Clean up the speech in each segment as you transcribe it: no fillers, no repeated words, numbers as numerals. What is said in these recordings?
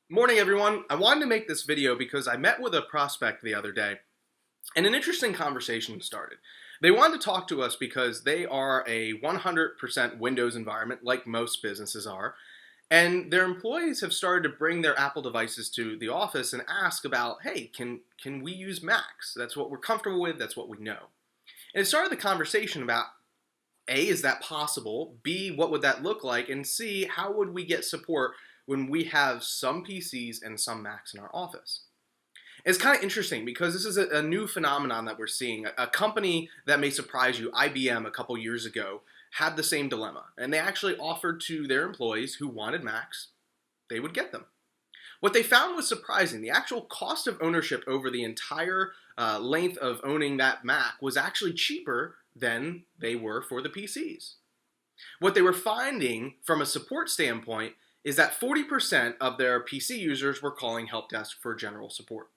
Morning, everyone. I wanted to make this video because I met with a prospect the other day and an interesting conversation started. They wanted to talk to us because they are a 100% Windows environment, like most businesses are, and their employees have started to bring their Apple devices to the office and ask about, hey, can we use Macs? That's what we're comfortable with, that's what we know. And it started the conversation about A, is that possible? B, what would that look like? And C, how would we get support when we have some PCs and some Macs in our office? It's kind of interesting because this is a new phenomenon that we're seeing. A company that may surprise you, IBM, a couple years ago, had the same dilemma. And they actually offered to their employees who wanted Macs, they would get them. What they found was surprising. The actual cost of ownership over the entire length of owning that Mac was actually cheaper than they were for the PCs. What they were finding from a support standpoint is that 40% of their PC users were calling help desk for general support.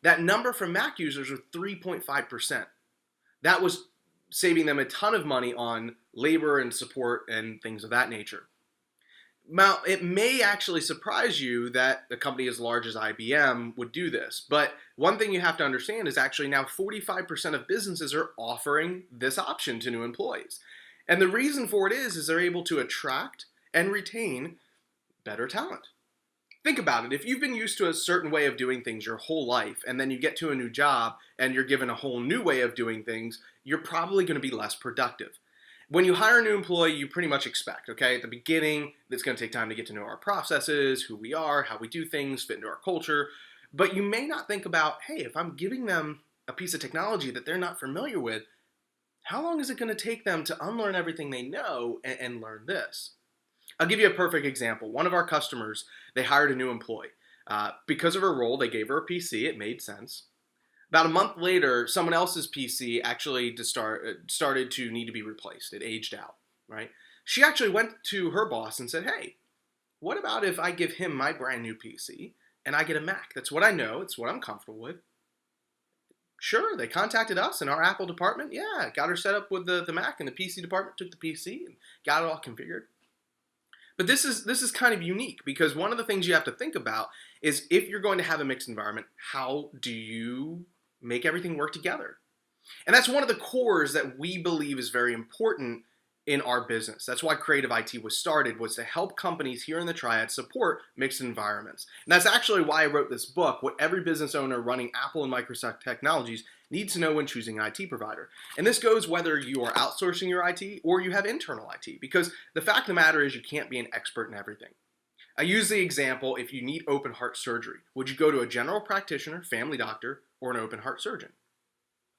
That number for Mac users was 3.5%. That was saving them a ton of money on labor and support and things of that nature. Now, it may actually surprise you that a company as large as IBM would do this, but one thing you have to understand is actually now 45% of businesses are offering this option to new employees. And the reason for it is they're able to attract and retain better talent. Think about it. If you've been used to a certain way of doing things your whole life, and then you get to a new job and you're given a whole new way of doing things, you're probably going to be less productive. When you hire a new employee, you pretty much expect, okay, at the beginning, it's going to take time to get to know our processes, who we are, how we do things, fit into our culture. But you may not think about, hey, if I'm giving them a piece of technology that they're not familiar with, how long is it going to take them to unlearn everything they know and learn this? I'll give you a perfect example. One of our customers, they hired a new employee. Because of her role, they gave her a PC. It made sense. About a month later, someone else's PC actually started to need to be replaced. It aged out, right? She actually went to her boss and said, hey, what about if I give him my brand new PC and I get a Mac? That's what I know. It's what I'm comfortable with. Sure, they contacted us in our Apple department. Yeah, got her set up with the Mac, and the PC department took the PC and got it all configured. But this is kind of unique because one of the things you have to think about is if you're going to have a mixed environment, how do you make everything work together? And that's one of the cores that we believe is very important in our business. That's why Creative IT was started, was to help companies here in the Triad support mixed environments. And that's actually why I wrote this book, what every business owner running Apple and Microsoft technologies needs to know when choosing an IT provider. And this goes whether you are outsourcing your IT or you have internal IT, because the fact of the matter is you can't be an expert in everything. I use the example, if you need open heart surgery, would you go to a general practitioner, family doctor, or an open heart surgeon?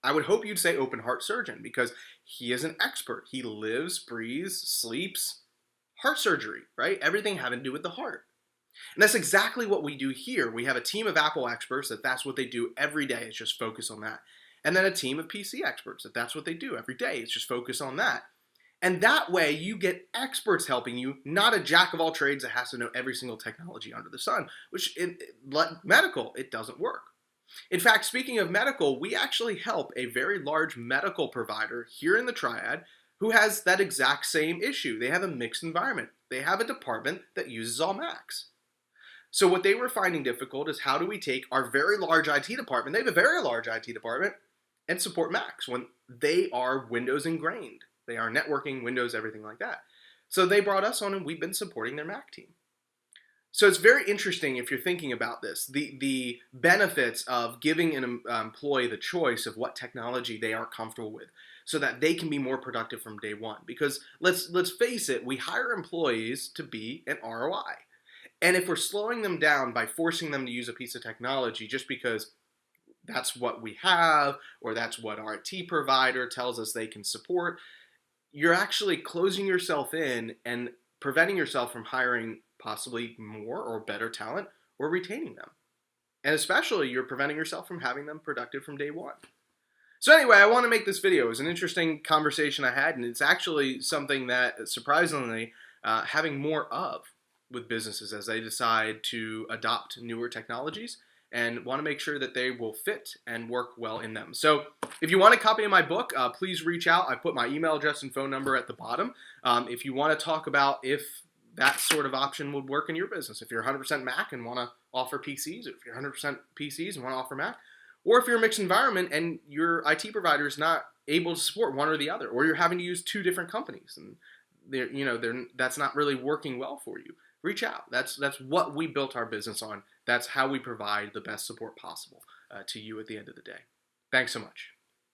I would hope you'd say open heart surgeon because he is an expert. He lives, breathes, sleeps heart surgery, right? Everything having to do with the heart. And that's exactly what we do here. We have a team of Apple experts that's what they do every day. It's just focus on that. And then a team of PC experts that's what they do every day. It's just focus on that. And that way you get experts helping you, not a jack of all trades that has to know every single technology under the sun, which like medical, it doesn't work. In fact, speaking of medical, we actually help a very large medical provider here in the Triad who has that exact same issue. They have a mixed environment. They have a department that uses all Macs. So what they were finding difficult is how do we take our very large IT department, they have a very large IT department, and support Macs when they are Windows ingrained. They are networking, Windows, everything like that. So they brought us on and we've been supporting their Mac team. So it's very interesting if you're thinking about this, the benefits of giving an employee the choice of what technology they are comfortable with so that they can be more productive from day one. Because let's face it, we hire employees to be an ROI. And if we're slowing them down by forcing them to use a piece of technology just because that's what we have or that's what our IT provider tells us they can support, you're actually closing yourself in and preventing yourself from hiring possibly more or better talent or retaining them. And especially you're preventing yourself from having them productive from day one. So anyway, I want to make this video. It was an interesting conversation I had, and it's actually something that surprisingly having more of with businesses as they decide to adopt newer technologies and want to make sure that they will fit and work well in them. So if you want a copy of my book, please reach out. I put my email address and phone number at the bottom. If you want to talk about if that sort of option would work in your business. If you're 100% Mac and want to offer PCs, if you're 100% PCs and want to offer Mac, or if you're a mixed environment and your IT provider is not able to support one or the other, or you're having to use two different companies and that's not really working well for you, reach out. That's what we built our business on. That's how we provide the best support possible to you at the end of the day. Thanks so much.